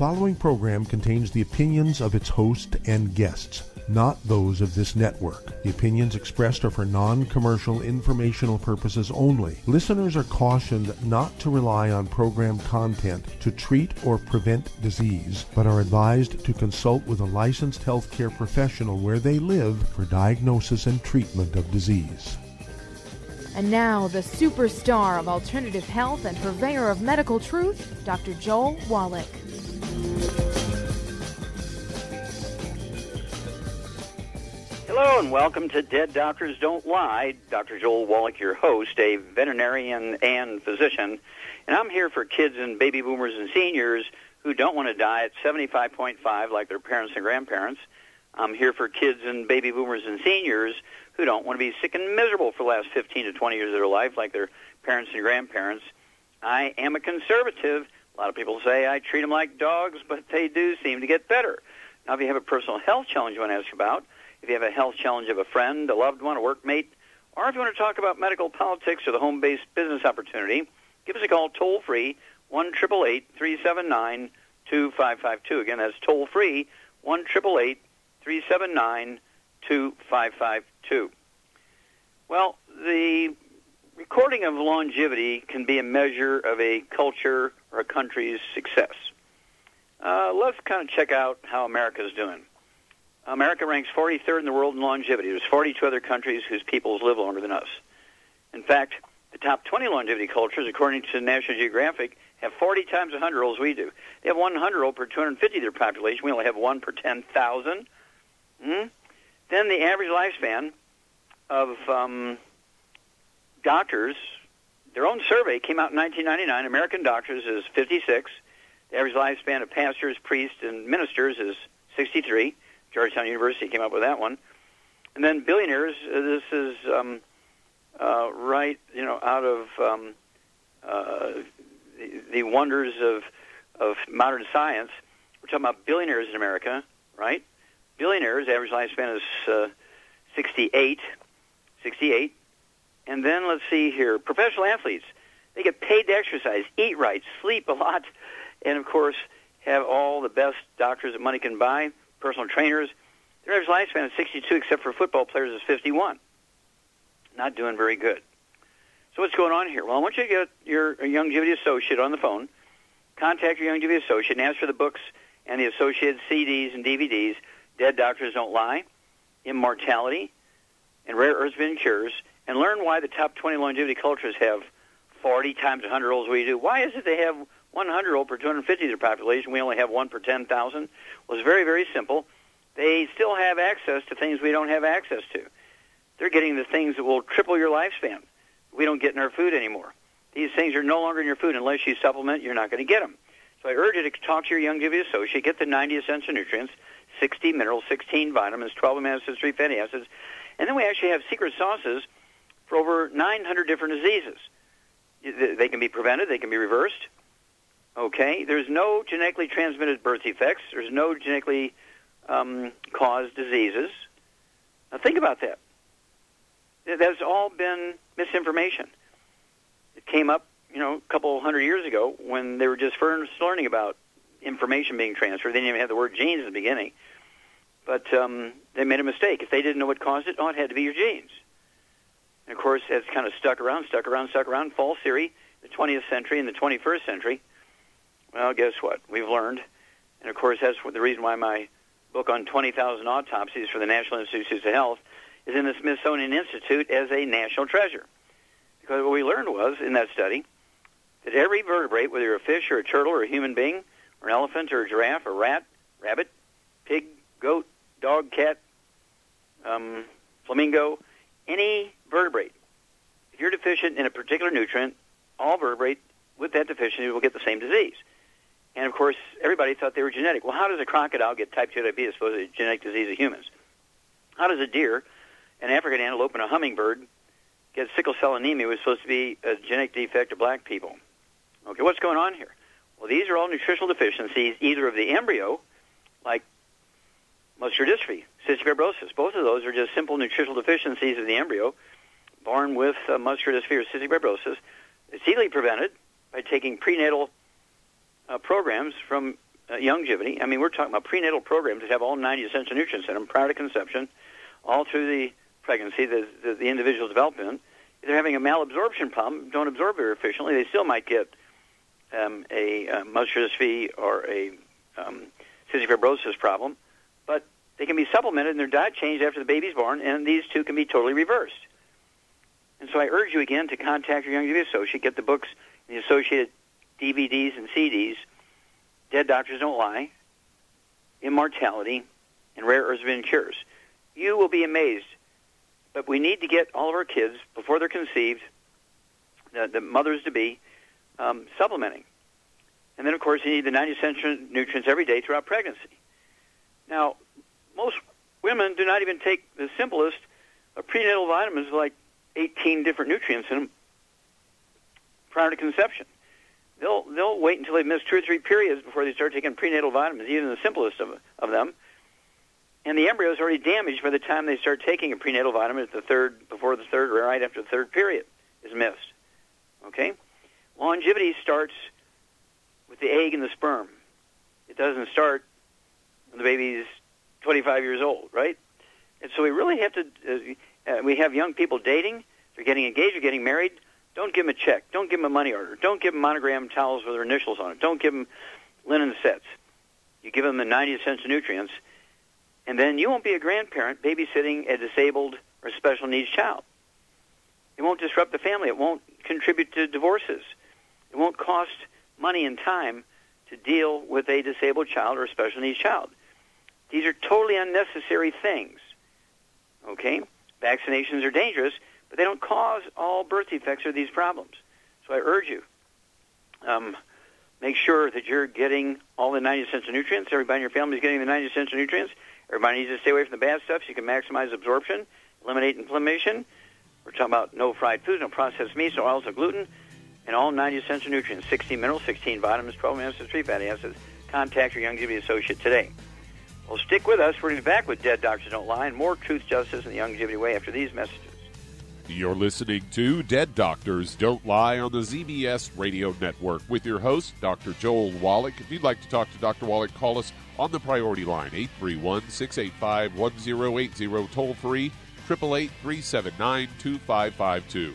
following program contains the opinions of its host and guests, not those of this network. The opinions expressed are for non-commercial informational purposes only. Listeners are cautioned not to rely on program content to treat or prevent disease, but are advised to consult with a licensed healthcare professional where they live for diagnosis and treatment of disease. And now, the superstar of alternative health and purveyor of medical truth, Dr. Joel Wallach. Hello and welcome to Dead Doctors Don't Lie. Dr. Joel Wallach, your host, a veterinarian and physician. And I'm here for kids and baby boomers and seniors who don't want to die at 75.5 like their parents and grandparents. I'm here for kids and baby boomers and seniors who don't want to be sick and miserable for the last 15 to 20 years of their life like their parents and grandparents. I am a conservative. A lot of people say I treat them like dogs, but they do seem to get better. Now, if you have a personal health challenge you want to ask about, if you have a health challenge of a friend, a loved one, a workmate, or if you want to talk about medical politics or the home-based business opportunity, give us a call toll-free, 1-888-379-2552. Again, that's toll-free, 1-888-379-2552. Well, the recording of longevity can be a measure of a culture or a country's success. Let's kind of check out how America's doing. America ranks 43rd in the world in longevity. There's 42 other countries whose peoples live longer than us. In fact, the top 20 longevity cultures, according to National Geographic, have 40 times the 100-year-olds we do. They have 100-year-old per 250 of their population. We only have one per 10,000. Then the average lifespan of doctors, their own survey came out in 1999. American doctors is 56. The average lifespan of pastors, priests, and ministers is 63. Georgetown University came up with that one. And then billionaires, this is right, out of the wonders of modern science. We're talking about billionaires in America, right? Billionaires, average lifespan is 68. And then let's see here, professional athletes, they get paid to exercise, eat right, sleep a lot, and of course have all the best doctors that money can buy, personal trainers. Their average lifespan is 62, except for football players is 51. Not doing very good. So what's going on here? Well, I want you to get your longevity associate on the phone, contact your longevity associate, and ask for the books and the associated CDs and DVDs, Dead Doctors Don't Lie, Immortality, and Rare Earths Been Cures, and learn why the top 20 longevity cultures have 40 times 100-year-olds we do. Why is it they have 100-year-old per 250 of their population? We only have one per 10,000. Well, it's very, very simple. They still have access to things we don't have access to. They're getting the things that will triple your lifespan. We don't get in our food anymore. These things are no longer in your food. Unless you supplement, you're not going to get them. So I urge you to talk to your longevity associate, get the 90 essential nutrients, 60 minerals, 16 vitamins, 12 amino acids, 3 fatty acids, and then we actually have secret sauces for over 900 different diseases. They can be prevented. They can be reversed. Okay? There's no genetically transmitted birth defects. There's no genetically caused diseases. Now think about that. That's all been misinformation. It came up, a couple hundred years ago when they were just first learning about information being transferred. They didn't even have the word genes at the beginning. But they made a mistake. If they didn't know what caused it, it had to be your genes. And, of course, it's kind of stuck around, false theory, the 20th century and the 21st century. Well, guess what? We've learned. And, of course, that's the reason why my book on 20,000 autopsies for the National Institutes of Health is in the Smithsonian Institute as a national treasure. Because what we learned was, in that study, that every vertebrate, whether you're a fish or a turtle or a human being or an elephant or a giraffe or rat, rabbit, pig, goat, dog, cat, flamingo, any vertebrate, if you're deficient in a particular nutrient, all vertebrate with that deficiency will get the same disease. And, of course, everybody thought they were genetic. Well, how does a crocodile get type 2 diabetes, supposedly a genetic disease of humans? How does a deer, an African antelope, and a hummingbird get sickle cell anemia, which is supposed to be a genetic defect of black people? Okay, what's going on here? Well, these are all nutritional deficiencies, either of the embryo, like muscular dystrophy, cystic fibrosis. Both of those are just simple nutritional deficiencies of the embryo, born with muscular dystrophy or cystic fibrosis. It's easily prevented by taking prenatal programs from longevity. I mean, we're talking about prenatal programs that have all 90 essential nutrients in them prior to conception, all through the pregnancy, the individual's development. If they're having a malabsorption problem, don't absorb very efficiently, they still might get a muscular dystrophy or a cystic fibrosis problem, but they can be supplemented and their diet changed after the baby's born, and these two can be totally reversed. And so I urge you again to contact your longevity associate, get the books and the associated DVDs and CDs, Dead Doctors Don't Lie, Immortality, and Rare Earths Vitamin Cures. You will be amazed. But we need to get all of our kids, before they're conceived, the mothers-to-be, supplementing. And then, of course, you need the 90 essential nutrients every day throughout pregnancy. Now, most women do not even take the simplest of prenatal vitamins, like 18 different nutrients in them, prior to conception. They'll wait until they've missed 2 or 3 periods before they start taking prenatal vitamins, even the simplest of them. And the embryo is already damaged by the time they start taking a prenatal vitamin before the third, or right after the third period is missed. Okay? Longevity starts with the egg and the sperm. It doesn't start when the baby's 25 years old, right? And so we really have to, we have young people dating, they're getting engaged, they're getting married. Don't give them a check. Don't give them a money order. Don't give them monogram towels with their initials on it. Don't give them linen sets. You give them the 90 essential nutrients, and then you won't be a grandparent babysitting a disabled or special needs child. It won't disrupt the family. It won't contribute to divorces. It won't cost money and time to deal with a disabled child or a special needs child. These are totally unnecessary things. Okay? Vaccinations are dangerous, but they don't cause all birth defects or these problems. So I urge you, make sure that you're getting all the 90 essential nutrients. Everybody in your family is getting the 90 essential nutrients. Everybody needs to stay away from the bad stuff so you can maximize absorption, eliminate inflammation. We're talking about no fried foods, no processed meats, no oils, no gluten, and all 90 essential nutrients, 16 minerals, 16 vitamins, 12 amino acids, 3 fatty acids. Contact your longevity associate today. Well, stick with us. We're going to be back with Dead Doctors Don't Lie and more truth, justice, and the longevity way after these messages. You're listening to Dead Doctors Don't Lie on the ZBS Radio Network with your host, Dr. Joel Wallach. If you'd like to talk to Dr. Wallach, call us on the priority line, 831-685-1080, toll free, 888-379-2552.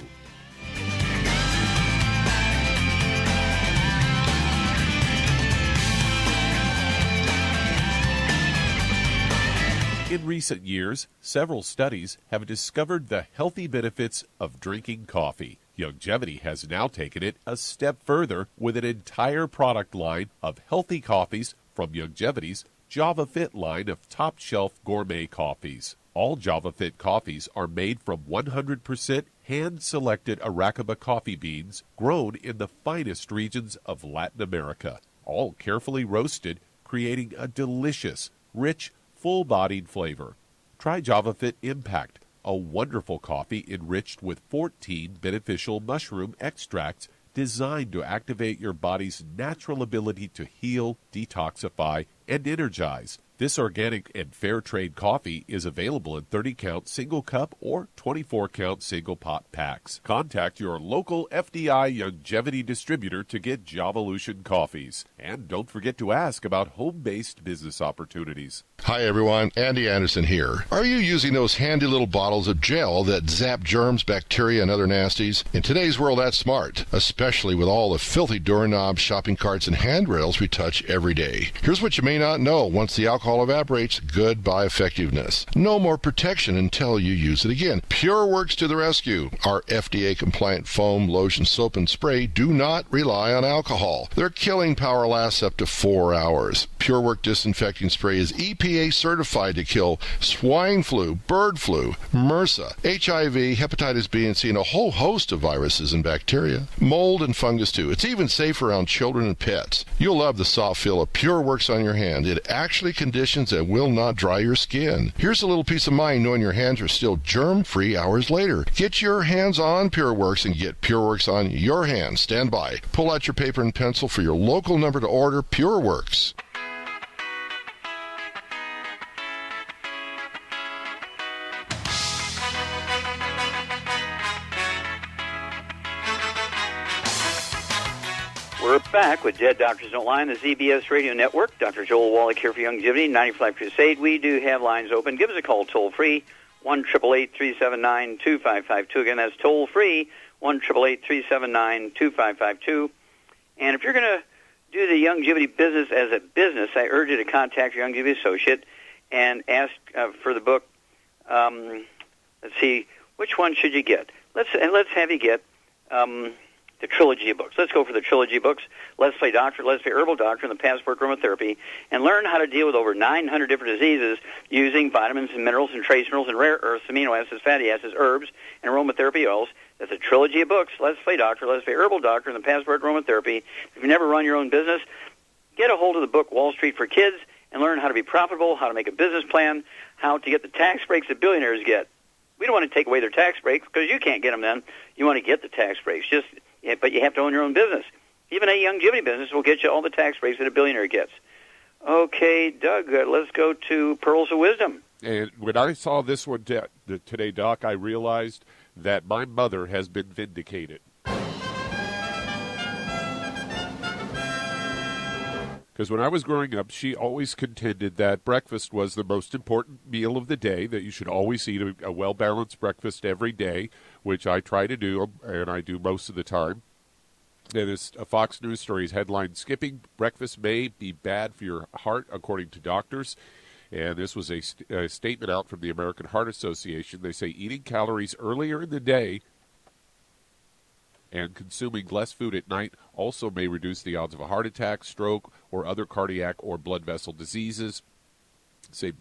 In recent years, several studies have discovered the healthy benefits of drinking coffee. Longevity has now taken it a step further with an entire product line of healthy coffees from Longevity's JavaFit line of top-shelf gourmet coffees. All JavaFit coffees are made from 100% hand-selected Arabica coffee beans grown in the finest regions of Latin America, all carefully roasted, creating a delicious, rich, full-bodied flavor. Try JavaFit Impact, a wonderful coffee enriched with 14 beneficial mushroom extracts designed to activate your body's natural ability to heal, detoxify, and energize. This organic and fair trade coffee is available in 30-count single cup or 24-count single pot packs. Contact your local FDI Longevity distributor to get Javalution coffees. And don't forget to ask about home-based business opportunities. Hi everyone, Andy Anderson here. Are you using those handy little bottles of gel that zap germs, bacteria, and other nasties? In today's world, that's smart, especially with all the filthy doorknobs, shopping carts, and handrails we touch every day. Here's what you may not know. Once the alcohol evaporates, goodbye effectiveness. No more protection until you use it again. PureWorks to the rescue. Our FDA-compliant foam, lotion, soap, and spray do not rely on alcohol. Their killing power lasts up to 4 hours. PureWorks disinfecting spray is EPA certified to kill swine flu, bird flu, MRSA, HIV, hepatitis B and C, and a whole host of viruses and bacteria. Mold and fungus too. It's even safe around children and pets. You'll love the soft feel of PureWorks on your hand. It actually conditions and will not dry your skin. Here's a little peace of mind knowing your hands are still germ-free hours later. Get your hands on PureWorks and get PureWorks on your hands. Stand by. Pull out your paper and pencil for your local number to order PureWorks. We're back with Dead Doctors Don't Lie on the ZBS Radio Network. Dr. Joel Wallach here for Longevity, 95 Crusade. We do have lines open. Give us a call toll-free, 1-888-379-2552. Again, that's toll-free, 1-888-379-2552. And if you're going to do the longevity business as a business, I urge you to contact your longevity associate and ask for the book. Let's see, which one should you get? Let's have you get the trilogy of books. Let's go for the trilogy of books. Let's Play Doctor, Let's Play Herbal Doctor, and the Passport Aromatherapy, and learn how to deal with over 900 different diseases using vitamins and minerals and trace minerals and rare earths, amino acids, fatty acids, herbs, and aromatherapy oils. That's a trilogy of books. Let's Play Doctor, Let's Play Herbal Doctor, and the Passport Aromatherapy. If you've never run your own business, get a hold of the book Wall Street for Kids and learn how to be profitable, how to make a business plan, how to get the tax breaks that billionaires get. We don't want to take away their tax breaks because you can't get them then. You want to get the tax breaks, but you have to own your own business. Even a longevity business will get you all the tax breaks that a billionaire gets. Okay, Doug, let's go to Pearls of Wisdom. And when I saw this one today, Doc, I realized that my mother has been vindicated. Because when I was growing up, she always contended that breakfast was the most important meal of the day, that you should always eat a well-balanced breakfast every day, which I try to do, and I do most of the time. And this Fox News story's headline, Skipping Breakfast May Be Bad for Your Heart, According to Doctors. And this was a statement out from the American Heart Association. They say eating calories earlier in the day and consuming less food at night also may reduce the odds of a heart attack, stroke, or other cardiac or blood vessel diseases. Say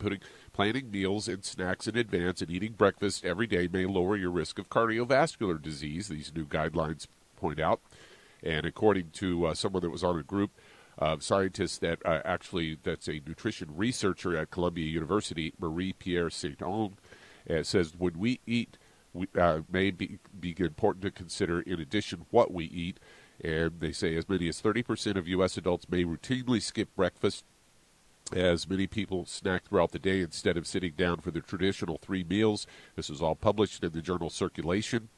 planning meals and snacks in advance and eating breakfast every day may lower your risk of cardiovascular disease, these new guidelines point out. And according to someone that was on a group of scientists that that's a nutrition researcher at Columbia University, Marie-Pierre Saint-Onge, says when we eat, may be important to consider, in addition, what we eat. And they say as many as 30% of U.S. adults may routinely skip breakfast, as many people snack throughout the day instead of sitting down for the traditional 3 meals. This is all published in the journal Circulation.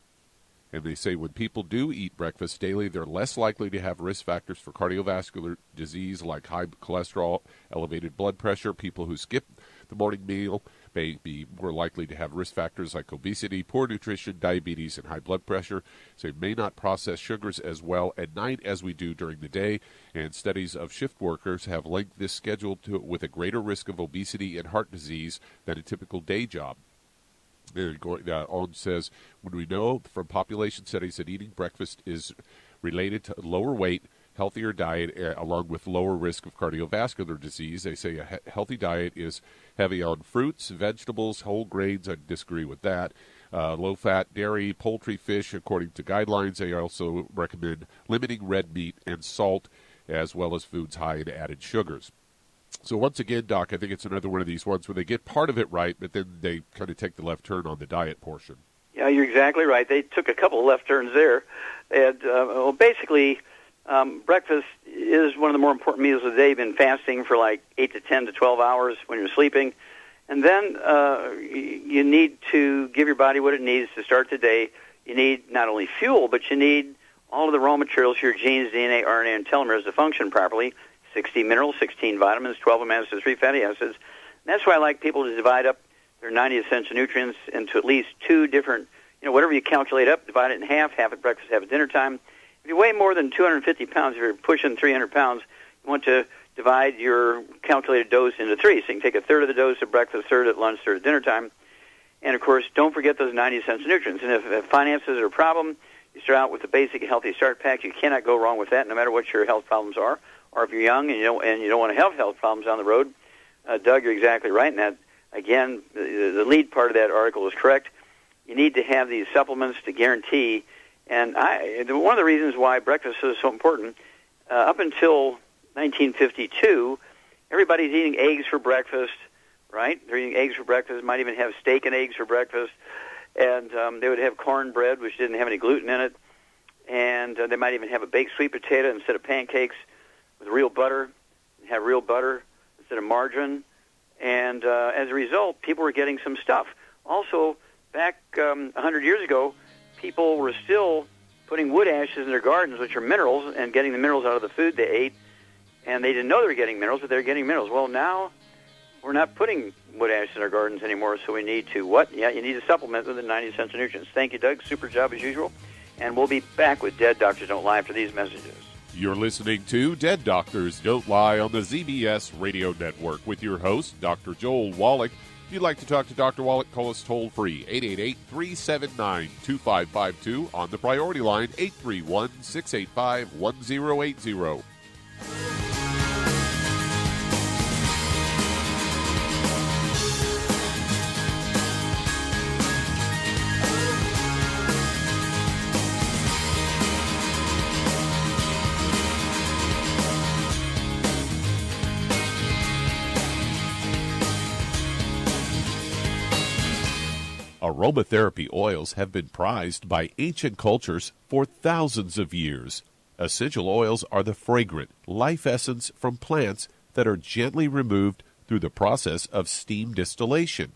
And they say when people do eat breakfast daily, they're less likely to have risk factors for cardiovascular disease like high cholesterol, elevated blood pressure. People who skip the morning meal may be more likely to have risk factors like obesity, poor nutrition, diabetes, and high blood pressure. So they may not process sugars as well at night as we do during the day. And studies of shift workers have linked this schedule with a greater risk of obesity and heart disease than a typical day job. And on says, when we know from population studies that eating breakfast is related to lower weight, healthier diet, along with lower risk of cardiovascular disease, they say a healthy diet is heavy on fruits, vegetables, whole grains. I disagree with that. Low-fat dairy, poultry, fish, according to guidelines. They also recommend limiting red meat and salt, as well as foods high in added sugars. So once again, Doc, I think it's another one of these ones where they get part of it right, but then they kind of take the left turn on the diet portion. Yeah, you're exactly right. They took a couple of left turns there. And basically, breakfast is one of the more important meals of the day. You've been fasting for like 8 to 10 to 12 hours when you're sleeping. And then you need to give your body what it needs to start the day. You need not only fuel, but you need all of the raw materials, your genes, DNA, RNA, and telomeres to function properly. 60 minerals, 16 vitamins, 12 amino acids, 3 fatty acids. And that's why I like people to divide up their 90 essential nutrients into at least 2 different, whatever you calculate up, divide it in half at breakfast, half at dinner time. If you weigh more than 250 pounds, if you're pushing 300 pounds, you want to divide your calculated dose into 3. So you can take a third of the dose at breakfast, third at lunch, third at dinner time. And, of course, don't forget those 90 essential nutrients. And if finances are a problem, you start out with the basic Healthy Start Pack. You cannot go wrong with that, no matter what your health problems are. Or if you're young and you don't want to have health problems down the road, Doug, you're exactly right. And that, again, the lead part of that article is correct. You need to have these supplements to guarantee. And one of the reasons why breakfast is so important, up until 1952, everybody's eating eggs for breakfast, right? They're eating eggs for breakfast. Might even have steak and eggs for breakfast. And they would have cornbread, which didn't have any gluten in it. And they might even have a baked sweet potato instead of pancakes, with real butter, have real butter instead of margarine. And as a result, people were getting some stuff. Also, back 100 years ago, people were still putting wood ashes in their gardens, which are minerals, and getting the minerals out of the food they ate. And they didn't know they were getting minerals, but they're getting minerals. Well, now we're not putting wood ashes in our gardens anymore, so we need to what? Yeah, you need to supplement with the 90 cents of nutrients. Thank you, Doug. Super job as usual. And we'll be back with Dead Doctors Don't Lie after these messages. You're listening to Dead Doctors Don't Lie on the ZBS Radio Network with your host, Dr. Joel Wallach. If you'd like to talk to Dr. Wallach, call us toll-free, 888-379-2552 on the priority line, 831-685-1080. Aromatherapy oils have been prized by ancient cultures for thousands of years. Essential oils are the fragrant life essence from plants that are gently removed through the process of steam distillation.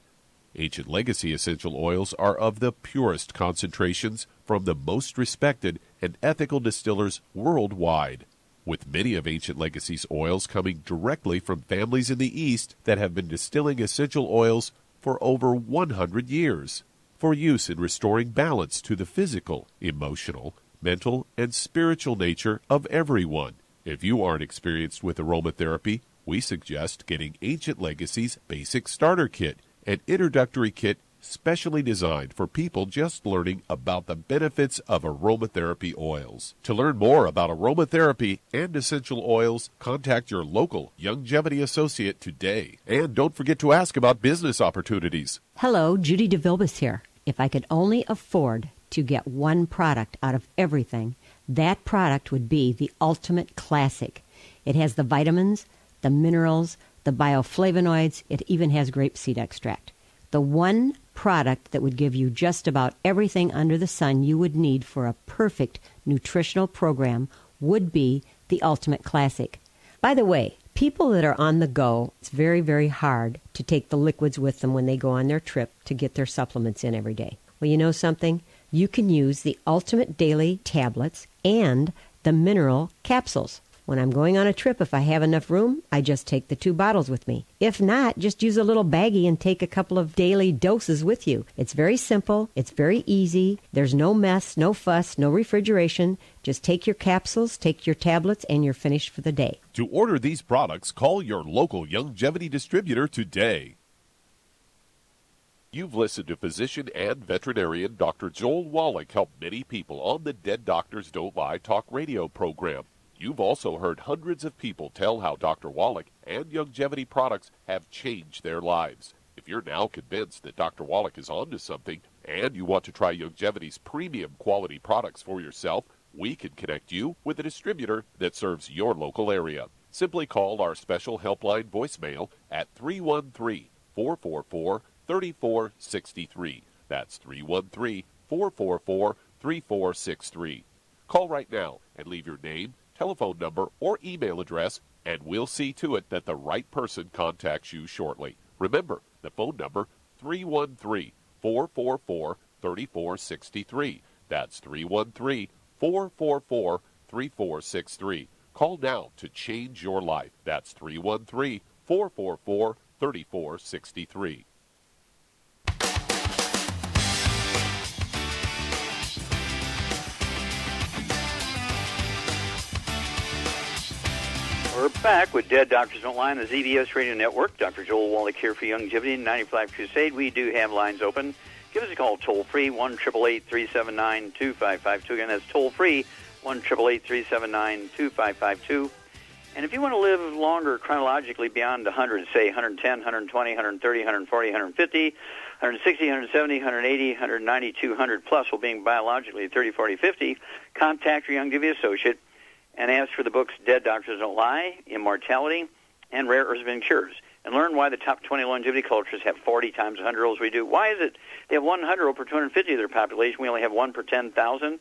Ancient legacy essential oils are of the purest concentrations from the most respected and ethical distillers worldwide, with many of Ancient Legacy's oils coming directly from families in the East that have been distilling essential oils for over 100 years, for use in restoring balance to the physical, emotional, mental, and spiritual nature of everyone. If you aren't experienced with aromatherapy, we suggest getting Ancient Legacy's Basic Starter Kit, an introductory kit specially designed for people just learning about the benefits of aromatherapy oils. To learn more about aromatherapy and essential oils, contact your local Longevity associate today. And don't forget to ask about business opportunities. Hello, Judy DeVilbus here. If I could only afford to get one product out of everything, that product would be the Ultimate Classic. It has the vitamins, the minerals, the bioflavonoids. It even has grapeseed extract. The one product that would give you just about everything under the sun you would need for a perfect nutritional program would be the Ultimate Classic. By the way, people that are on the go, it's very, very hard to take the liquids with them when they go on their trip to get their supplements in every day. Well, you know something? You can use the Ultimate Daily tablets and the mineral capsules. When I'm going on a trip, if I have enough room, I just take the 2 bottles with me. If not, just use a little baggie and take a couple of daily doses with you. It's very simple. It's very easy. There's no mess, no fuss, no refrigeration. Just take your capsules, take your tablets, and you're finished for the day. To order these products, call your local Longevity distributor today. You've listened to physician and veterinarian Dr. Joel Wallach help many people on the Dead Doctors Don't Lie talk radio program. You've also heard hundreds of people tell how Dr. Wallach and Longevity products have changed their lives. If you're now convinced that Dr. Wallach is onto something and you want to try Longevity's premium quality products for yourself, we can connect you with a distributor that serves your local area. Simply call our special helpline voicemail at 313-444-3463. That's 313-444-3463. Call right now and leave your name, telephone number, or email address, and we'll see to it that the right person contacts you shortly. Remember, the phone number, 313-444-3463. That's 313-444-3463. Call now to change your life. That's 313-444-3463. We're back with Dead Doctors Don't Lie on the ZBS Radio Network. Dr. Joel Wallach here for Longevity 95 Crusade. We do have lines open. Give us a call toll-free, 1-888-379-2552. Again, that's toll-free, 1-888-379-2552. And if you want to live longer chronologically beyond 100, say 110, 120, 130, 140, 150, 160, 170, 180, 190, 200 plus, while being biologically 30, 40, 50, contact your Longevity associate and ask for the books Dead Doctors Don't Lie, Immortality, and Rare Earths and Cures. And learn why the top 20 longevity cultures have 40 times 100-year-olds we do. Why is it they have 100-year-old per 250 of their population? We only have 1 per 10,000.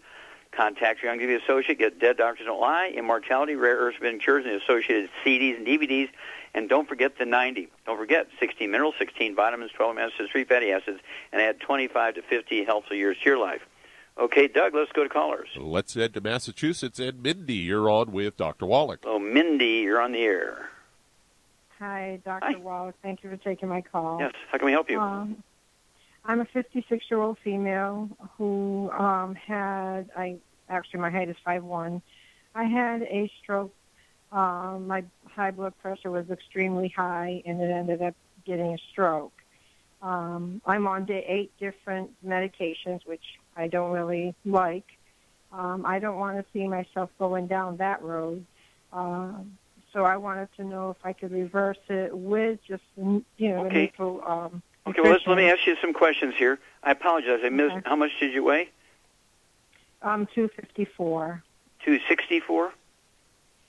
Contact your Longevity associate. Get Dead Doctors Don't Lie, Immortality, Rare Earths and Cures, and the associated CDs and DVDs. And don't forget the 90. Don't forget 16 minerals, 16 vitamins, 12 amino acids, 3 fatty acids, and add 25 to 50 healthful years to your life. Okay, Doug, let's go to callers. Let's head to Massachusetts, and Mindy, you're on with Dr. Wallach. Oh, Mindy, you're on the air. Hi, Dr. Hi. Wallach. Thank you for taking my call. Yes, how can we help you? I'm a 56-year-old female who my height is 5'1". I had a stroke. My high blood pressure was extremely high, and it ended up getting a stroke. I'm on 8 different medications, which I don't really like. I don't want to see myself going down that road. So I wanted to know if I could reverse it with just, Okay. neutral Okay, well, let me ask you some questions here. I apologize. I missed. How much did you weigh? 254. 264?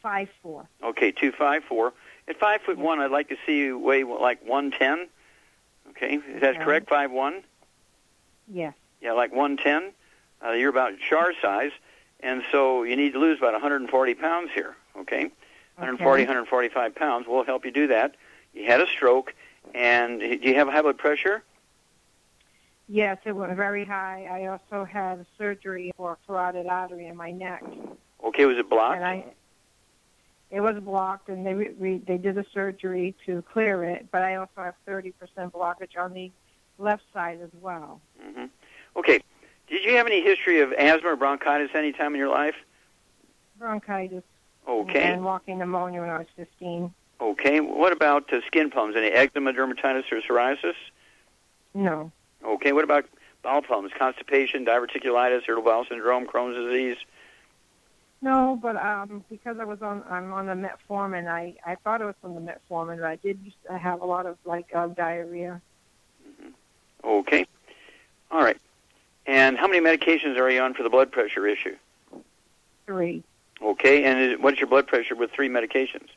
5'4". Okay, 254. At 5'1", I'd like to see you weigh like 110. Okay, is that correct? 5'1"? Yes. Yeah, like 110. You're about Char size, and so you need to lose about 140 pounds here. Okay, 140, 145 pounds. We'll help you do that. You had a stroke, and do you have high blood pressure? Yes, it went very high. I also had surgery for a carotid artery in my neck. Okay, was it blocked? And it was blocked, and they did the surgery to clear it, but I also have 30% blockage on the left side as well. Mm-hmm. Okay. Did you have any history of asthma or bronchitis any time in your life? Bronchitis. Okay. And walking pneumonia when I was 15. Okay. What about skin problems? Any eczema, dermatitis, or psoriasis? No. Okay. What about bowel problems? Constipation, diverticulitis, irritable bowel syndrome, Crohn's disease? No, but because I'm on the metformin, I thought it was from the metformin, but I did used to have a lot of diarrhea. Mm-hmm. Okay. All right. And how many medications are you on for the blood pressure issue? 3. Okay. And what's your blood pressure with 3 medications?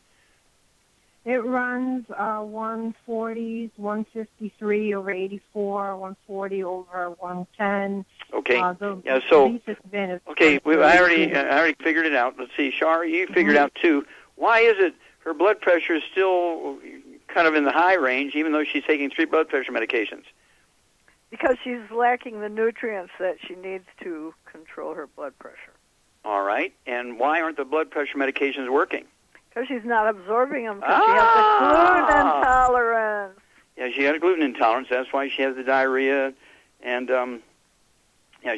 It runs 140s, 153 over 84, 140 over 110. Okay. I already figured it out. Let's see, Shar, you figured out too. Why is it her blood pressure is still kind of in the high range, even though she's taking 3 blood pressure medications? Because she's lacking the nutrients that she needs to control her blood pressure. All right. And why aren't the blood pressure medications working? Because she's not absorbing them because she has a gluten intolerance. Yeah, she got a gluten intolerance. That's why she has the diarrhea. And,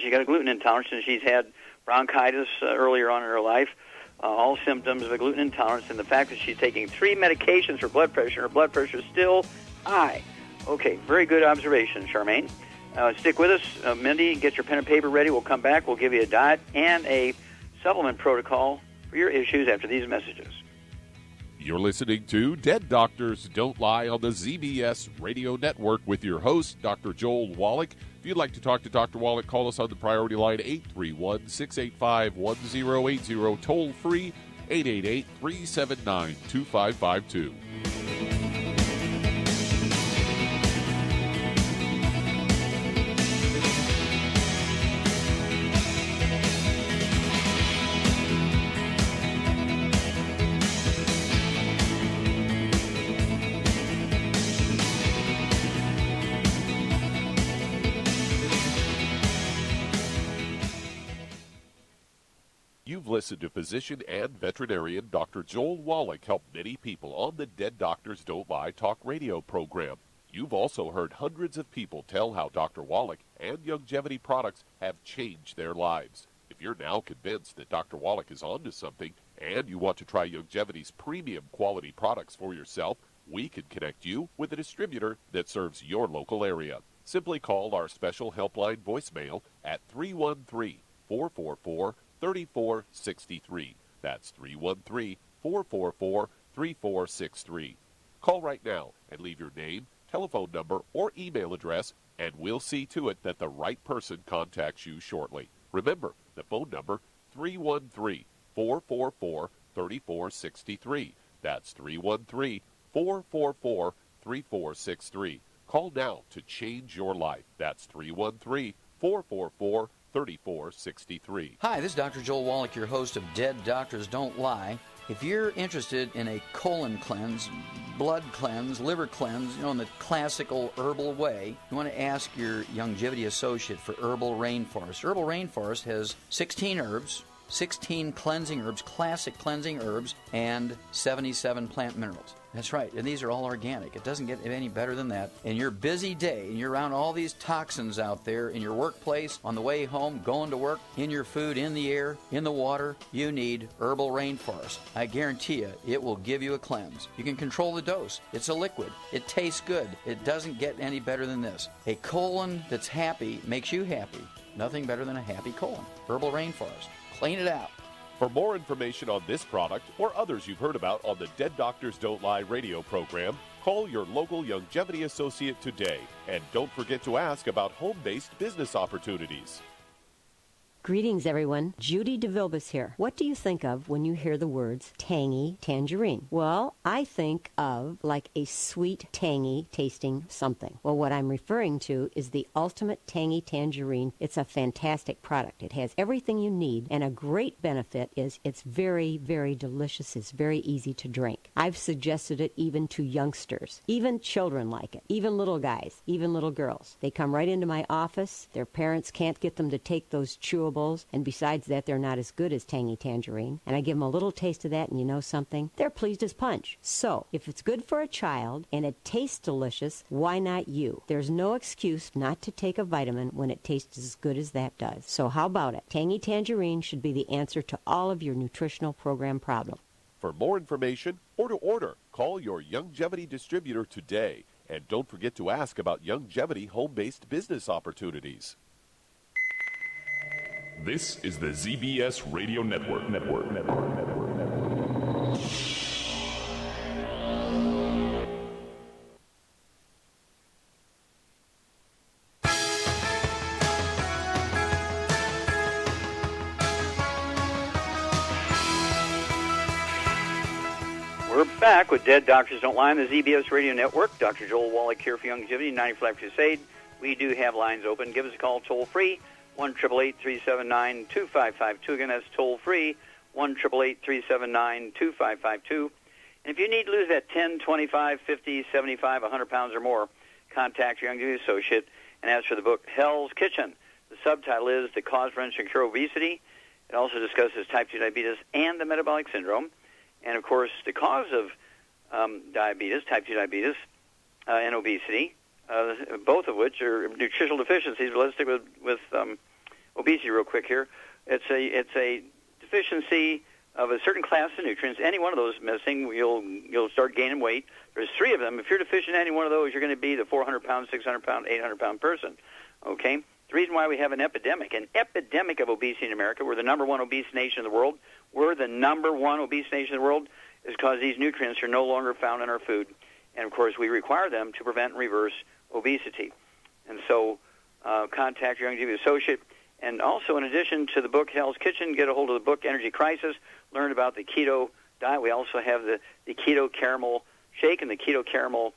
she got a gluten intolerance, and she's had bronchitis earlier on in her life, all symptoms of a gluten intolerance, and the fact that she's taking 3 medications for blood pressure, and her blood pressure is still high. Okay, very good observation, Charmaine. Stick with us. Mindy, get your pen and paper ready. We'll come back. We'll give you a diet and a supplement protocol for your issues after these messages. You're listening to Dead Doctors Don't Lie on the ZBS Radio Network with your host, Dr. Joel Wallach. If you'd like to talk to Dr. Wallach, call us on the priority line 831-685-1080, toll free 888-379-2552. You've listened to physician and veterinarian Dr. Joel Wallach help many people on the Dead Doctors Don't Lie talk radio program. You've also heard hundreds of people tell how Dr. Wallach and Youngevity products have changed their lives. If you're now convinced that Dr. Wallach is onto something and you want to try Youngevity's premium quality products for yourself, we can connect you with a distributor that serves your local area. Simply call our special helpline voicemail at 313-444-3463. That's 313-444-3463. Call right now and leave your name, telephone number, or email address, and we'll see to it that the right person contacts you shortly. Remember, the phone number, 313-444-3463. That's 313-444-3463. Call now to change your life. That's 313-444-3463. Hi, this is Dr. Joel Wallach, your host of Dead Doctors Don't Lie. If you're interested in a colon cleanse, blood cleanse, liver cleanse, in the classical herbal way, you want to ask your Longevity associate for Herbal Rainforest. Herbal Rainforest has 16 herbs, 16 cleansing herbs, classic cleansing herbs, and 77 plant minerals. That's right, and these are all organic. It doesn't get any better than that. In your busy day, and you're around all these toxins out there in your workplace, on the way home, going to work, in your food, in the air, in the water, you need Herbal Rainforest. I guarantee you, it will give you a cleanse. You can control the dose. It's a liquid. It tastes good. It doesn't get any better than this. A colon that's happy makes you happy. Nothing better than a happy colon. Herbal Rainforest. Clean it out. For more information on this product or others you've heard about on the Dead Doctors Don't Lie radio program, call your local Longevity associate today. And don't forget to ask about home-based business opportunities. Greetings, everyone. Judy DeVilbus here. What do you think of when you hear the words tangy tangerine? Well, I think of like a sweet, tangy tasting something. Well, what I'm referring to is the Ultimate Tangy Tangerine. It's a fantastic product. It has everything you need, and a great benefit is it's very, very delicious. It's very easy to drink. I've suggested it even to youngsters. Even children like it. Even little guys. Even little girls. They come right into my office. Their parents can't get them to take those chewables. And besides that, they're not as good as Tangy Tangerine. And I give them a little taste of that, and you know something? They're pleased as punch. So, if it's good for a child and it tastes delicious, why not you? There's no excuse not to take a vitamin when it tastes as good as that does. So how about it? Tangy Tangerine should be the answer to all of your nutritional program problems. For more information or to order, call your Longevity distributor today. And don't forget to ask about Longevity home-based business opportunities. This is the ZBS Radio Network. We're back with Dead Doctors Don't Lie on the ZBS Radio Network. Dr. Joel Wallach here for Longevity 95 Crusade. We do have lines open. Give us a call toll-free. 1-888-379-2552. Again, that's toll-free, 1-888-379-2552. And if you need to lose that 10, 25, 50, 75, 100 pounds or more, contact your Longevity associate and ask for the book Hell's Kitchen. The subtitle is The Cause, Prevention, and Cure of Obesity. It also discusses type 2 diabetes and the metabolic syndrome. And, of course, the cause of diabetes, type 2 diabetes, and obesity, both of which are nutritional deficiencies. But let's stick with obesity real quick here. It's a deficiency of a certain class of nutrients. Any one of those missing, you'll start gaining weight. There's 3 of them. If you're deficient in any one of those, you're going to be the 400-pound, 600-pound, 800-pound person. Okay? The reason why we have an epidemic of obesity in America, we're the number 1 obese nation in the world. We're the number 1 obese nation in the world is because these nutrients are no longer found in our food. And, of course, we require them to prevent and reverse obesity. And so contact your Longevity associate. And also, in addition to the book Hell's Kitchen, get a hold of the book Energy Crisis. Learn about the keto diet. We also have the keto caramel shake and the keto caramel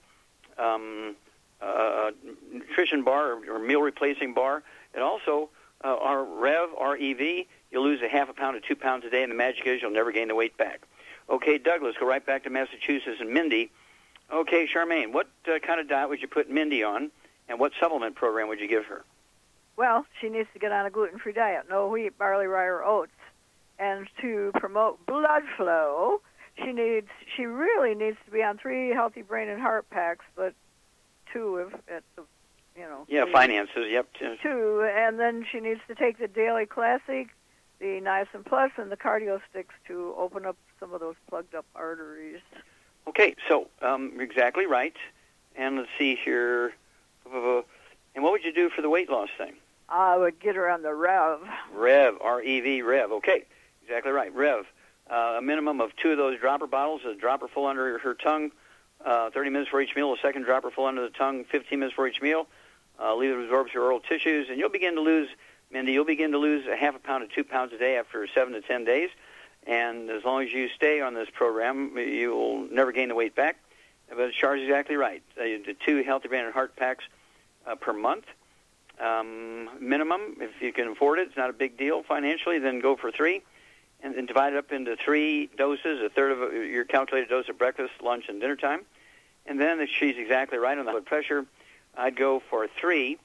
nutrition bar or meal replacing bar. And also our Rev, R-E-V, you'll lose a half a pound to 2 pounds a day, and the magic is you'll never gain the weight back. Okay, Douglas, go right back to Massachusetts. And Mindy, okay, Charmaine, what kind of diet would you put Mindy on, and what supplement program would you give her? Well, she needs to get on a gluten-free diet, no wheat, barley, rye, or oats. And to promote blood flow, she really needs to be on 3 healthy brain and heart packs, but 2 if at the, Yeah, finances, yep. 2, and then she needs to take the Daily Classic, the Niacin Plus, and the Cardio Sticks to open up some of those plugged up arteries. Okay, so you're exactly right. And let's see here. And what would you do for the weight loss thing? I would get her on the Rev. Rev, R-E-V, Rev. Okay, exactly right, Rev. A minimum of 2 of those dropper bottles, a dropper full under her tongue, 30 minutes for each meal, a second dropper full under the tongue, 15 minutes for each meal. Leave it absorb through oral tissues, and you'll begin to lose, Mindy, a half a pound to 2 pounds a day after 7 to 10 days. And as long as you stay on this program, you will never gain the weight back. But Char's exactly right. The 2 healthy brain and heart packs per month. Minimum, if you can afford it, it's not a big deal financially, then go for 3. and divide it up into 3 doses, a third of your calculated dose at breakfast, lunch, and dinner time. And then, if she's exactly right on the blood pressure, I'd go for 3,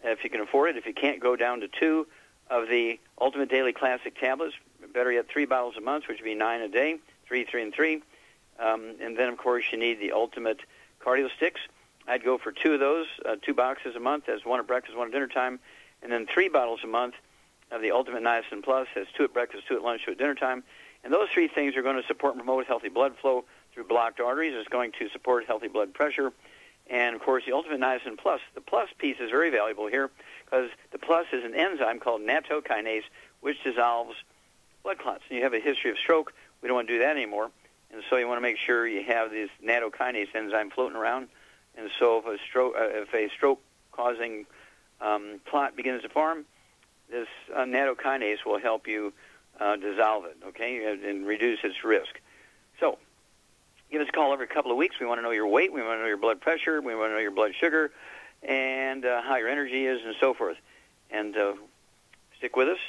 if you can afford it. If you can't, go down to 2 of the Ultimate Daily Classic tablets. Better yet, 3 bottles a month, which would be 9 a day, 3, 3, and 3. And then, of course, you need the Ultimate Cardio Sticks. I'd go for 2 of those, 2 boxes a month. That's 1 at breakfast, 1 at dinner time. And then 3 bottles a month of the Ultimate Niacin Plus. That's 2 at breakfast, 2 at lunch, 2 at dinner time. And those 3 things are going to support and promote healthy blood flow through blocked arteries. It's going to support healthy blood pressure. And, of course, the Ultimate Niacin Plus. The plus piece is very valuable here because the plus is an enzyme called nattokinase, which dissolves blood clots. And you have a history of stroke. We don't want to do that anymore. And so you want to make sure you have this nattokinase enzyme floating around. And so if a stroke-causing clot begins to form, this nattokinase will help you dissolve it, okay, and reduce its risk. So give us a call every couple of weeks. We want to know your weight. We want to know your blood pressure. We want to know your blood sugar and how your energy is and so forth. And stick with us,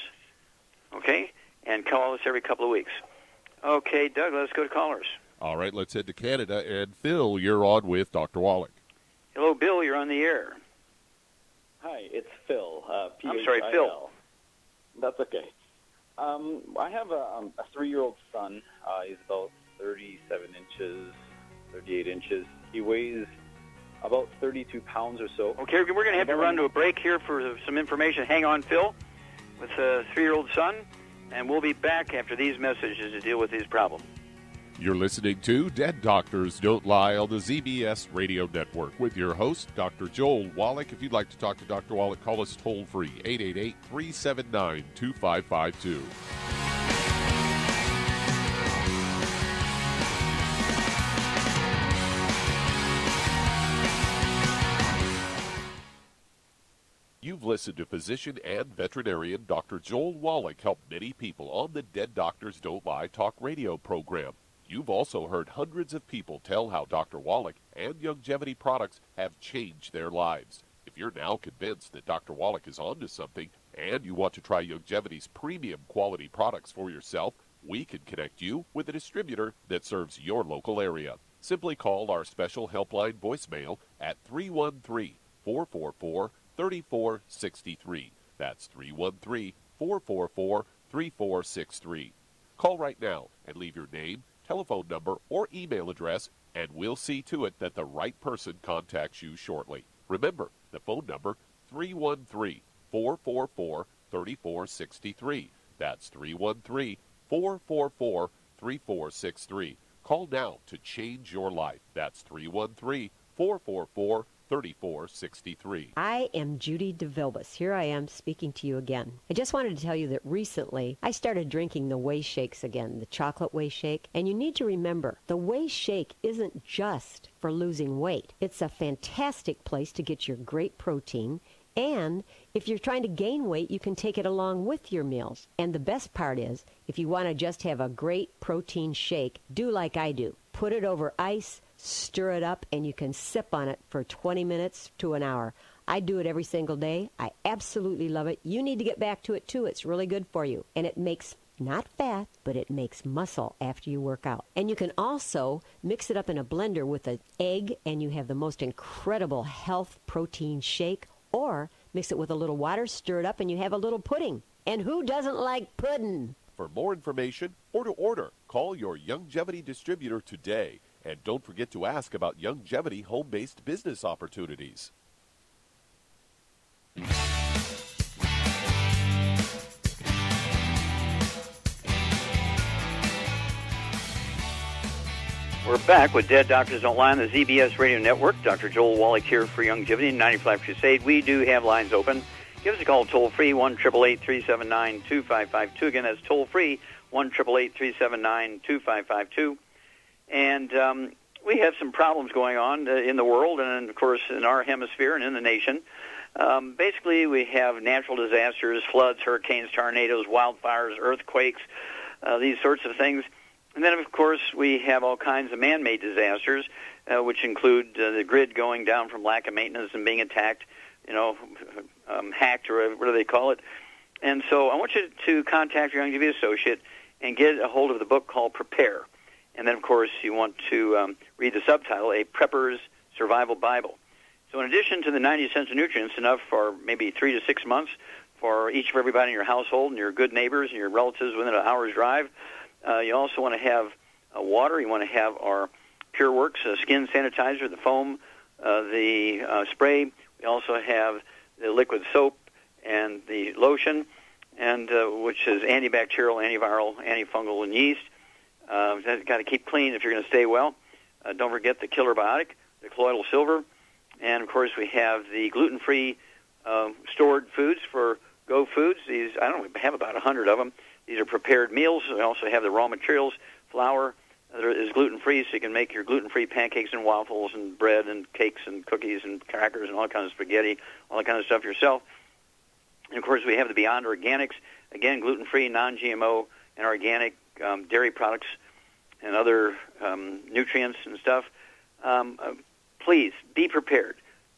okay, and call us every couple of weeks. Okay, Doug, let's go to callers. All right, let's head to Canada. And Phil, you're on with Dr. Wallach. Hello, Bill. You're on the air. Hi, it's Phil. I'm sorry, Phil. That's okay. I have a 3-year-old son. He's about 37 inches, 38 inches. He weighs about 32 pounds or so. Okay, we're going to have to run to a break here for some information. Hang on, Phil, with a 3-year-old son, and we'll be back after these messages to deal with these problems. You're listening to Dead Doctors Don't Lie on the ZBS Radio Network with your host, Dr. Joel Wallach. If you'd like to talk to Dr. Wallach, call us toll-free, 888-379-2552. You've listened to physician and veterinarian Dr. Joel Wallach help many people on the Dead Doctors Don't Lie talk radio program. You've also heard hundreds of people tell how Dr. Wallach and Youngevity products have changed their lives. If you're now convinced that Dr. Wallach is onto something and you want to try Youngevity's premium quality products for yourself, we can connect you with a distributor that serves your local area. Simply call our special helpline voicemail at 313-444-3463. That's 313-444-3463. Call right now and leave your name, telephone number, or email address, and we'll see to it that the right person contacts you shortly. Remember, the phone number, 313-444-3463. That's 313-444-3463. Call now to change your life. That's 313-444-3463. I am Judy DeVilbus. Here I am speaking to you again. I just wanted to tell you that recently I started drinking the Whey Shakes again, the chocolate Whey Shake. And you need to remember, the Whey Shake isn't just for losing weight. It's a fantastic place to get your great protein. And if you're trying to gain weight, you can take it along with your meals. And the best part is, if you want to just have a great protein shake, do like I do. Put it over ice, stir it up, and you can sip on it for 20 minutes to an hour. I do it every single day. I absolutely love it. You need to get back to it, too. It's really good for you. And it makes not fat, but it makes muscle after you work out. And you can also mix it up in a blender with an egg, and you have the most incredible health protein shake. Or mix it with a little water, stir it up, and you have a little pudding. And who doesn't like pudding? For more information or to order, call your Youngevity distributor today. And don't forget to ask about Youngevity home-based business opportunities. We're back with Dead Doctors Don't Lie on the ZBS Radio Network. Dr. Joel Wallach here for Youngevity 95 Crusade. We do have lines open. Give us a call toll-free, 1-888-379-2552. Again, that's toll-free, 1-888-379-2552. And we have some problems going on in the world and, of course, in our hemisphere and in the nation. Basically, we have natural disasters, floods, hurricanes, tornadoes, wildfires, earthquakes, these sorts of things. And then, of course, we have all kinds of man-made disasters, which include the grid going down from lack of maintenance and being attacked, hacked, or what do they call it. And so I want you to contact your Youngevity associate and get a hold of the book called Prepare. And then, of course, you want to read the subtitle, A Prepper's Survival Bible. So in addition to the 90 cents of nutrients, enough for maybe 3 to 6 months for each of everybody in your household and your good neighbors and your relatives within an hour's drive, you also want to have water. You want to have our Pure Works skin sanitizer, the foam, the spray. We also have the liquid soap and the lotion, and which is antibacterial, antiviral, antifungal, and yeast. That's got to keep clean if you're going to stay well. Don't forget the killer biotic, the colloidal silver. And, of course, we have the gluten-free stored foods for Go Foods. These, I don't know, we have about 100 of them. These are prepared meals. We also have the raw materials, flour that is gluten-free, so you can make your gluten-free pancakes and waffles and bread and cakes and cookies and crackers and all kinds of spaghetti, all that kind of stuff yourself. And, of course, we have the Beyond Organics, again, gluten-free, non-GMO, and organic dairy products and other nutrients and stuff. Please be prepared.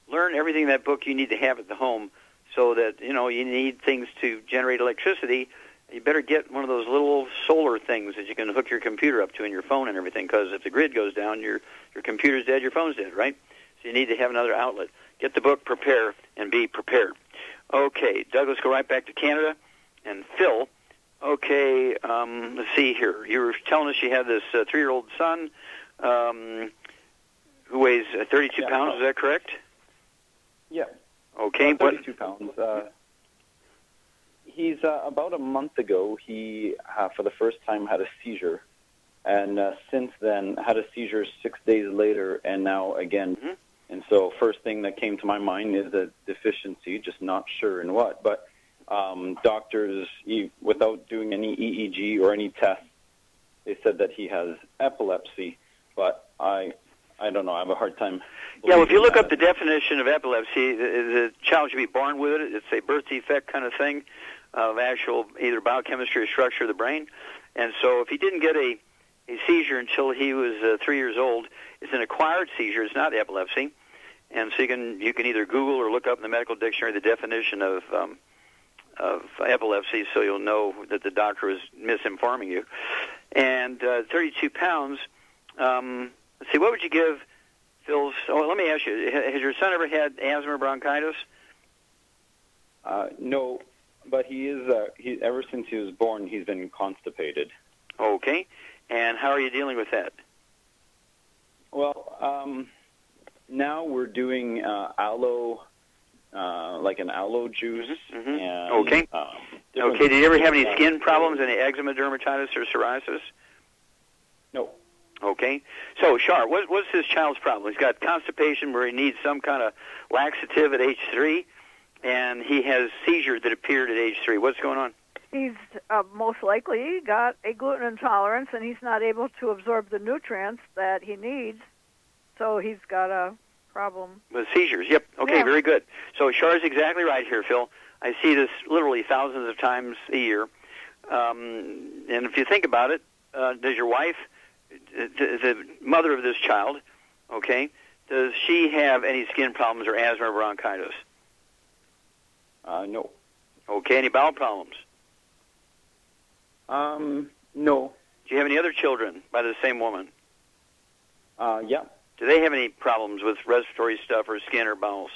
Learn everything in that book you need to have at the home so that, you need things to generate electricity. You better get one of those little solar things that you can hook your computer up to and your phone and everything, because if the grid goes down, your computer's dead, your phone's dead, right? So you need to have another outlet. Get the book, Prepare, and be prepared. Okay, Doug, let's go right back to Canada. And Phil, okay, let's see here. You were telling us you had this 3-year-old son who weighs 32 pounds, is that correct? Yeah. Okay. 32 pounds. He's about a month ago, he, for the first time, had a seizure. And since then, had a seizure 6 days later, and now again. Mm-hmm. And so first thing that came to my mind is a deficiency, just not sure in what. But doctors, without doing any EEG or any tests, they said that he has epilepsy. But I don't know. I have a hard time. Yeah, well, if you look up the definition of epilepsy, the child should be born with it. It's a birth defect kind of thing of actual either biochemistry or structure of the brain. And so if he didn't get a seizure until he was 3 years old, it's an acquired seizure. It's not epilepsy. And so you can either Google or look up in the medical dictionary the definition of epilepsy, so you'll know that the doctor is misinforming you. And 32 pounds. Let's see, what would you give Phil's... Oh, let me ask you, has your son ever had asthma or bronchitis? No, but he is, ever since he was born, he's been constipated. Okay, and how are you dealing with that? Well, now we're doing aloe, like an aloe juice. Mm-hmm. And, okay. Okay, did you ever have any skin problems, any eczema, dermatitis, or psoriasis? No. Okay. So, Shar, what's this child's problem? He's got constipation where he needs some kind of laxative at age 3, and he has seizure that appeared at age 3. What's going on? He's most likely got a gluten intolerance, and he's not able to absorb the nutrients that he needs, so he's got a problem. With seizures, yep. Okay, very good. So Char's exactly right here, Phil. I see this literally thousands of times a year. And if you think about it, does your wife, the mother of this child, okay, does she have any skin problems or asthma or bronchitis? No. Okay, any bowel problems? No. Do you have any other children by the same woman? Yeah. Do they have any problems with respiratory stuff or skin or bowels?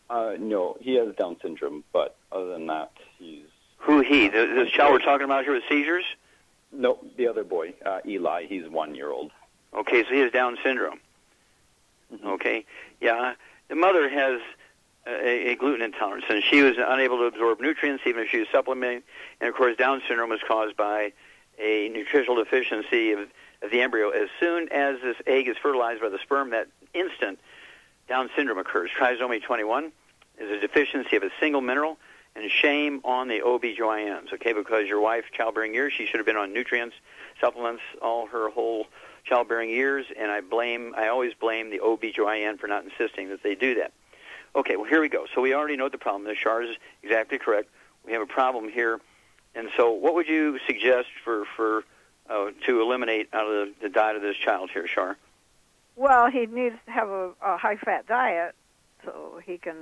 No. He has Down syndrome, but other than that, he's... Who he? This child we're talking about here with seizures? No, the other boy, Eli. He's 1 year old. Okay, so he has Down syndrome. Mm-hmm. Okay. Yeah. The mother has a gluten intolerance, and she was unable to absorb nutrients even if she was supplementing. And, of course, Down syndrome was caused by a nutritional deficiency of the embryo. As soon as this egg is fertilized by the sperm, that instant Down syndrome occurs. Trisomy 21 is a deficiency of a single mineral, and shame on the OB-GYNs, okay, because your wife, childbearing years, she should have been on nutrients, supplements, all her whole childbearing years, and I always blame the OB-GYN for not insisting that they do that. Okay, well, here we go. So we already know what the problem is. Char is exactly correct. We have a problem here. And so what would you suggest to eliminate out of the diet of this child here, Char? Well, he needs to have a high-fat diet so he can...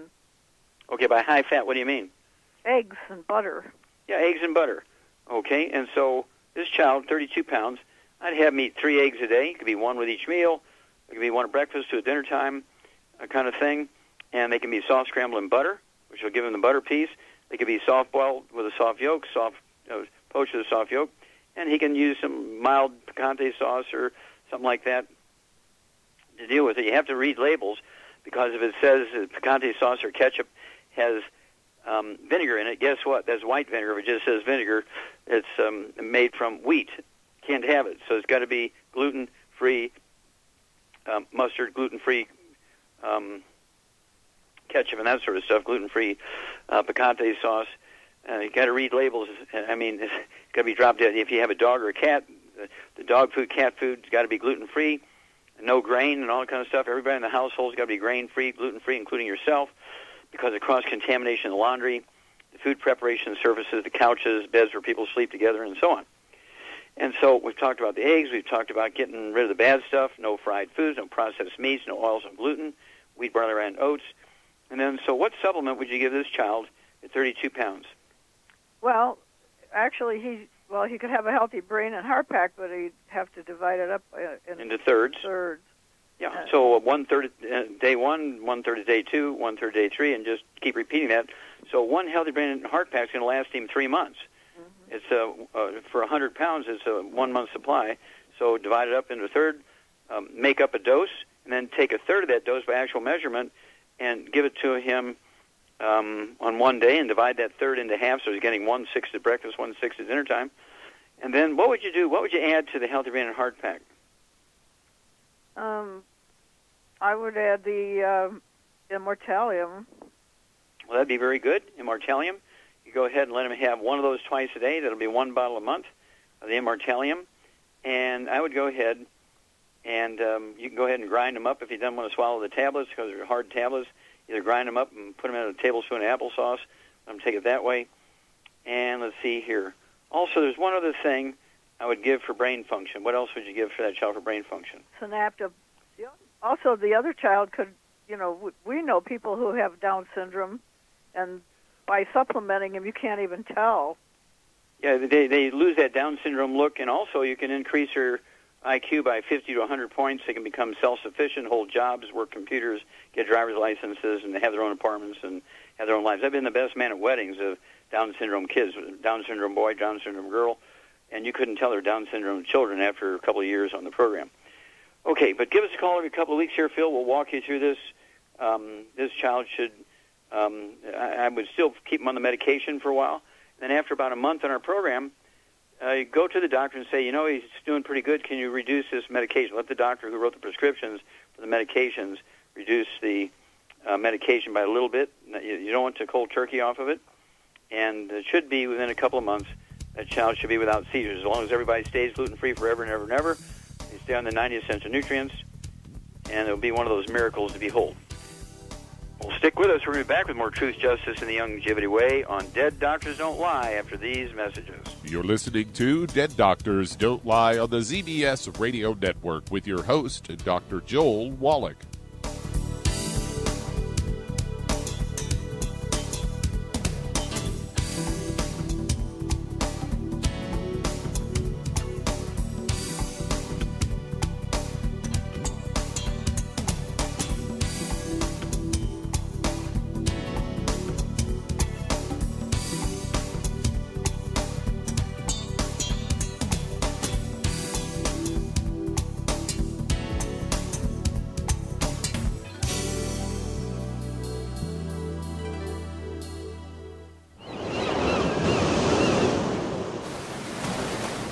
Okay, by high-fat, what do you mean? Eggs and butter. Yeah, eggs and butter. Okay, and so this child, 32 pounds, I'd have him eat 3 eggs a day. It could be one with each meal. It could be one at breakfast, two at dinner time, kind of thing. And they can be soft scrambled in butter, which will give him the butter piece. They could be soft boiled with a soft yolk, poached with a soft yolk. And he can use some mild picante sauce or something like that to deal with it. You have to read labels, because if it says picante sauce or ketchup has vinegar in it, guess what? That's white vinegar. If it just says vinegar, it's made from wheat. Can't have it. So it's got to be gluten-free mustard, gluten-free ketchup and that sort of stuff, gluten-free picante sauce. You got to read labels. I mean, it's got to be dropped in. If you have a dog or a cat, the dog food, cat food's got to be gluten-free, no grain and all that kind of stuff. Everybody in the household's got to be grain-free, gluten-free, including yourself, because of cross-contamination in the laundry, the food preparation surfaces, the couches, beds where people sleep together, and so on. And so we've talked about the eggs. We've talked about getting rid of the bad stuff, no fried foods, no processed meats, no oils, no gluten, wheat, barley, rye, and oats. And then, so what supplement would you give this child at 32 pounds? Well, actually, he could have a healthy brain and heart pack, but he'd have to divide it up into thirds. Yeah, so 1/3 day 1, 1/3 day 2, 1/3 day 3, and just keep repeating that. So one healthy brain and heart pack is going to last him 3 months. Mm-hmm. It's for 100 pounds, it's a 1 month supply. So divide it up into a third, make up a dose, and then take a third of that dose by actual measurement and give it to him on one day, and divide that third into half, so he's getting 1/6 at breakfast, 1/6 at dinner time. And then what would you do? What would you add to the healthy brain and heart pack? I would add the Immortalium. Well, that'd be very good, Immortalium. You go ahead and let him have one of those twice a day. That'll be 1 bottle a month of the Immortalium. And I would go ahead and you can go ahead and grind them up if you don't want to swallow the tablets, because they're hard tablets. Either grind them up and put them in a tablespoon of applesauce. Let them take it that way. And let's see here. Also, there's one other thing I would give for brain function. What else would you give for that child for brain function? Synaptive. Also, the other child could, we know people who have Down syndrome, and by supplementing him, you can't even tell. Yeah, they lose that Down syndrome look, and also you can increase their IQ by 50 to 100 points. They can become self-sufficient, hold jobs, work computers, get driver's licenses, and have their own apartments and have their own lives. I've been the best man at weddings of Down syndrome kids, Down syndrome boy, Down syndrome girl, and you couldn't tell they're Down syndrome children after a couple of years on the program. Okay, but give us a call every couple of weeks here, Phil. We'll walk you through this. This child should, I would still keep him on the medication for a while. Then after about a month on our program, go to the doctor and say, he's doing pretty good. Can you reduce this medication? Let the doctor who wrote the prescriptions for the medications reduce the medication by a little bit. You don't want to cold turkey off of it. And it should be within a couple of months, that child should be without seizures. As long as everybody stays gluten-free forever and ever and ever, they stay on the 90 essential nutrients, and it'll be one of those miracles to behold. Well, stick with us. We're going to be back with more Truth, Justice, and the Longevity Way on Dead Doctors Don't Lie after these messages. You're listening to Dead Doctors Don't Lie on the ZBS Radio Network with your host, Dr. Joel Wallach.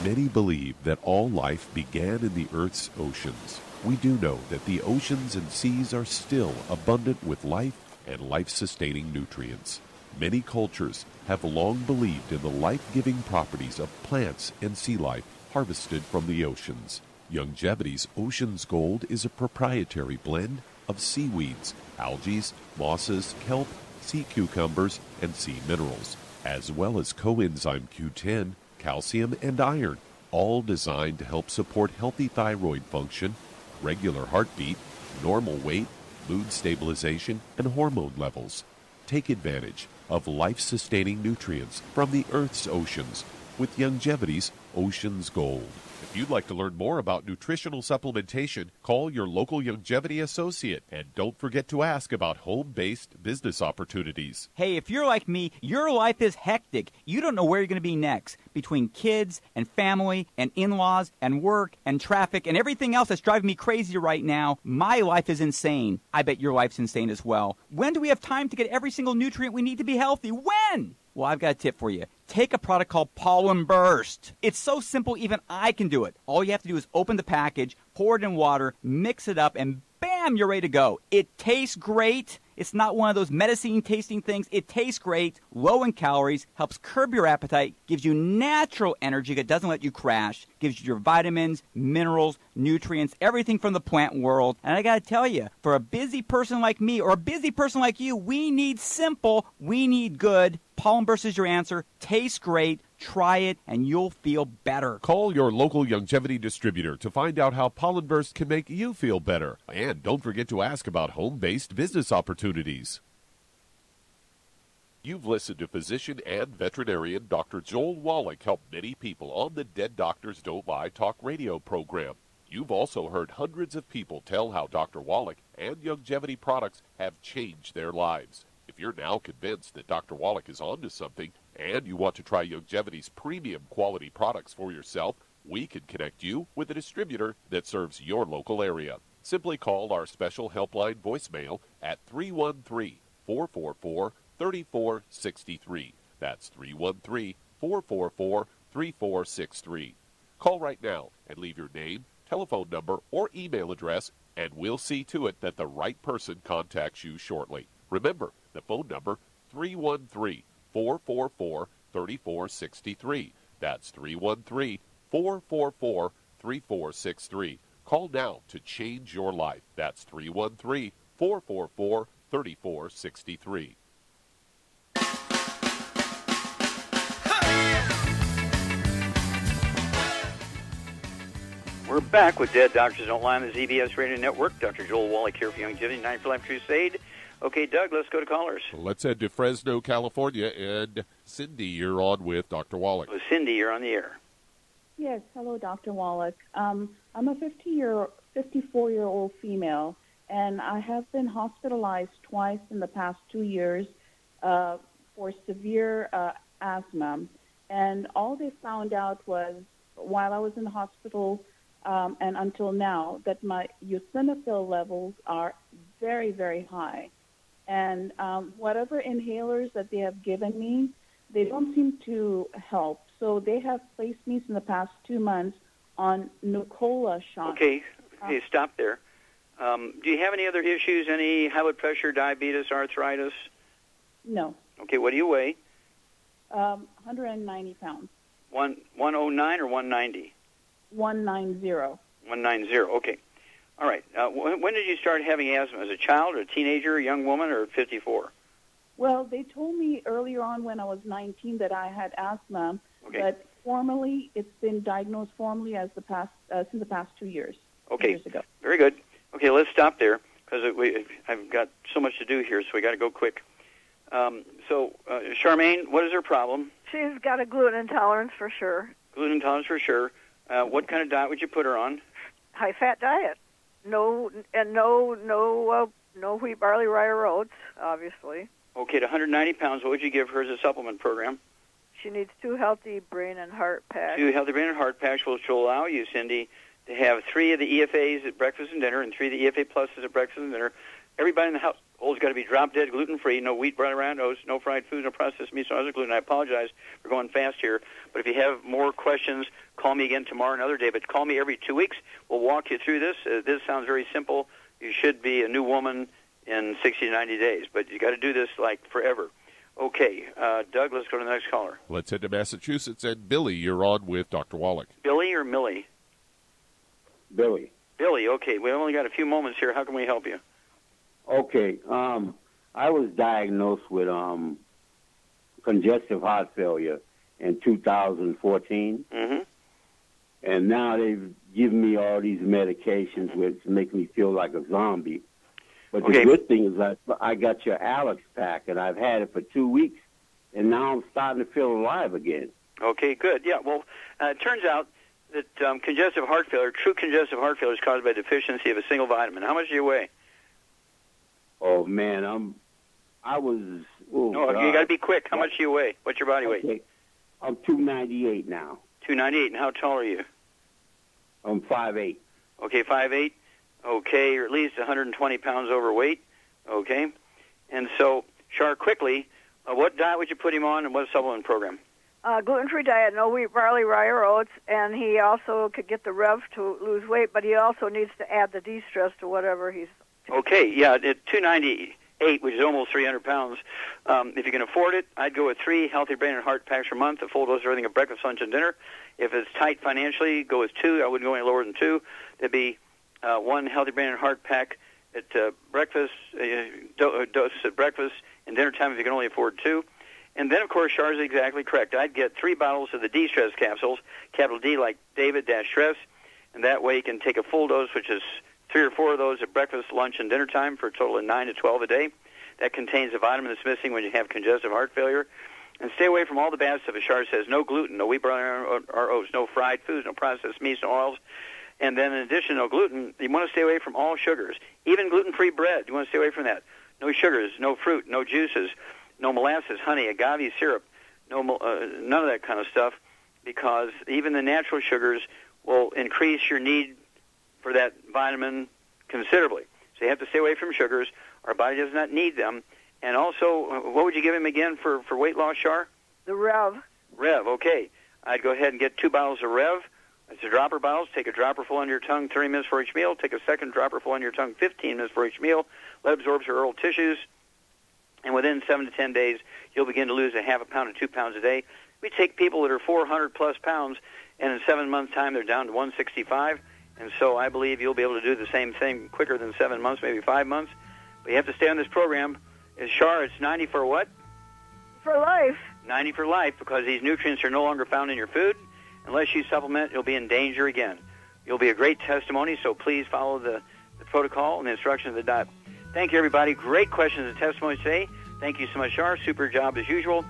Many believe that all life began in the Earth's oceans. We do know that the oceans and seas are still abundant with life and life-sustaining nutrients. Many cultures have long believed in the life-giving properties of plants and sea life harvested from the oceans. Longevity's Ocean's Gold is a proprietary blend of seaweeds, algae, mosses, kelp, sea cucumbers, and sea minerals, as well as coenzyme Q10, calcium, and iron, all designed to help support healthy thyroid function, regular heartbeat, normal weight, mood stabilization, and hormone levels. Take advantage of life-sustaining nutrients from the Earth's oceans with Youngevity's Ocean's Gold. If you'd like to learn more about nutritional supplementation, call your local Youngevity associate, and don't forget to ask about home-based business opportunities. Hey, if you're like me, your life is hectic. You don't know where you're going to be next. Between kids and family and in-laws and work and traffic and everything else that's driving me crazy right now, my life is insane. I bet your life's insane as well. When do we have time to get every single nutrient we need to be healthy? When? Well, I've got a tip for you. Take a product called Pollen Burst. It's so simple, even I can do it. All you have to do is open the package, pour it in water, mix it up, and bam, you're ready to go. It tastes great. It's not one of those medicine-tasting things. It tastes great, low in calories, helps curb your appetite, gives you natural energy that doesn't let you crash, gives you your vitamins, minerals, nutrients, everything from the plant world. And I got to tell you, for a busy person like me or a busy person like you, we need simple, we need good. Pollen Burst is your answer. Tastes great. Try it, and you'll feel better. Call your local Youngevity distributor to find out how Pollen Burst can make you feel better. And don't forget to ask about home-based business opportunities. You've listened to physician and veterinarian Dr. Joel Wallach help many people on the Dead Doctors Don't Lie talk radio program. You've also heard hundreds of people tell how Dr. Wallach and Youngevity products have changed their lives. If you're now convinced that Dr. Wallach is onto something and you want to try Youngevity's premium quality products for yourself, we can connect you with a distributor that serves your local area. Simply call our special helpline voicemail at 313-444-3463. That's 313-444-3463. Call right now and leave your name, telephone number, or email address, and we'll see to it that the right person contacts you shortly. Remember, the phone number, 313-444-3463. That's 313-444-3463. Call now to change your life. That's 313-444-3463. We're back with Dead Doctors Don't Lie on the ZBS Radio Network. Dr. Joel Wallach here for Youngevity, 9 for Life Crusade. Okay, Doug, let's go to callers. Let's head to Fresno, California, and Cindy, you're on with Dr. Wallach. Well, Cindy, you're on the air. Yes, hello, Dr. Wallach. I'm a 54-year-old female, and I have been hospitalized twice in the past 2 years for severe asthma. And all they found out was, while I was in the hospital and until now, that my eosinophil levels are very, very high. And whatever inhalers that they have given me, they don't seem to help. So they have placed me in the past 2 months on Nucola shots. Okay, stop there. Do you have any other issues, any high blood pressure, diabetes, arthritis? No. Okay, what do you weigh? 190 pounds. 109 or 190? 190. 190, okay. All right. When did you start having asthma? As a child, or a teenager, a young woman, or 54? Well, they told me earlier on when I was 19 that I had asthma, but formally it's been diagnosed formally as since the past 2 years. Okay. 2 years ago. Very good. Okay, let's stop there because I've got so much to do here, so we got to go quick. Charmaine, what is her problem? She's got a gluten intolerance for sure. Gluten intolerance for sure. What kind of diet would you put her on? High-fat diet. No wheat, barley, rye, or oats, obviously. Okay, at 190 pounds, what would you give her as a supplement program? She needs 2 healthy brain and heart packs. 2 healthy brain and heart packs, which will allow you, Cindy, to have 3 of the EFAs at breakfast and dinner and 3 of the EFA pluses at breakfast and dinner. Everybody in the household's got to be drop-dead gluten-free, no wheat, barley, rye, oats, no fried foods, no processed meats, no other gluten. I apologize for going fast here, but if you have more questions, call me again tomorrow, another day, but call me every 2 weeks. We'll walk you through this. This sounds very simple. You should be a new woman in 60 to 90 days, but you got to do this like forever. Okay, Doug, let's go to the next caller. Let's head to Massachusetts, and Billy, you're on with Dr. Wallach. Billy or Millie? Billy. Billy, okay. We only got a few moments here. How can we help you? Okay, I was diagnosed with congestive heart failure in 2014, and now they've given me all these medications which make me feel like a zombie. But the good thing is that I got your Alex pack, and I've had it for 2 weeks, and now I'm starting to feel alive again. Okay, good. Yeah, well, it turns out that congestive heart failure, true congestive heart failure, is caused by deficiency of a single vitamin. How much do you weigh? Oh, man, you got to be quick. How much do you weigh? What's your body weight? I'm 298 now. 298, and how tall are you? I'm 5'8". Okay, 5'8". Okay, you're at least 120 pounds overweight. Okay, and so, Shar, quickly, what diet would you put him on, and what supplement program? Gluten-free diet, no wheat, barley, rye, or oats, and he also could get the Rev to lose weight, but he also needs to add the de-stress to whatever he's... Okay, yeah, at 298, which is almost 300 pounds, if you can afford it, I'd go with 3 healthy brain and heart packs per month, a full dose of everything at breakfast, lunch, and dinner. If it's tight financially, go with 2. I wouldn't go any lower than 2. There'd be 1 healthy brain and heart pack at breakfast, dose at breakfast, and dinner time if you can only afford 2. And then, of course, Char is exactly correct. I'd get 3 bottles of the D-Stress capsules, capital D like David-Stress, and that way you can take a full dose, which is 3 or 4 of those at breakfast, lunch, and dinner time for a total of 9 to 12 a day. That contains a vitamin that's missing when you have congestive heart failure. And stay away from all the bad stuff. As Char says, no gluten, no wheat, barley, or oats, no fried foods, no processed meats, no oils. And then, in addition, no gluten. You want to stay away from all sugars, even gluten-free bread. You want to stay away from that. No sugars, no fruit, no juices, no molasses, honey, agave syrup, none of that kind of stuff, because even the natural sugars will increase your need for that vitamin considerably. So you have to stay away from sugars. Our body does not need them. And also, what would you give him again for weight loss, Char? The Rev. Rev, okay. I'd go ahead and get 2 bottles of Rev. It's a dropper bottles. Take a dropper full under your tongue 30 minutes for each meal. Take a second dropper full under your tongue 15 minutes for each meal. Let it absorb your oral tissues. And within 7 to 10 days, you'll begin to lose a half a pound to 2 pounds a day. We take people that are 400-plus pounds, and in 7 months' time, they're down to 165. And so I believe you'll be able to do the same thing quicker than 7 months, maybe 5 months. But you have to stay on this program. As Char, it's 90 for what? For life. 90 for life, because these nutrients are no longer found in your food. Unless you supplement, you'll be in danger again. You'll be a great testimony, so please follow the protocol and the instructions of the diet. Thank you, everybody. Great questions and testimonies today. Thank you so much, Char. Super job as usual.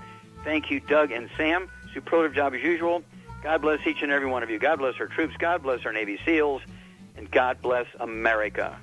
Thank you, Doug and Sam. Superlative job as usual. God bless each and every one of you. God bless our troops. God bless our Navy SEALs. And God bless America.